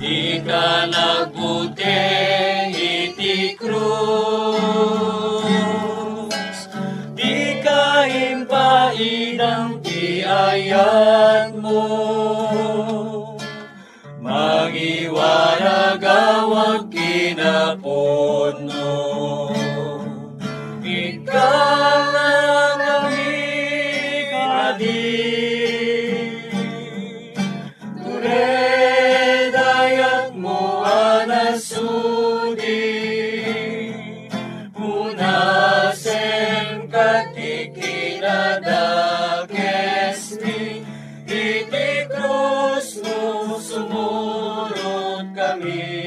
Di ka nagbuting iti krus, di ka impaidang ti ayat mo. Magiwarag awag kinapuno, ikaw ang aming kadi. Turedayat mo anasudi, unasem katikinadakesni, iti krus mo sumurot kami.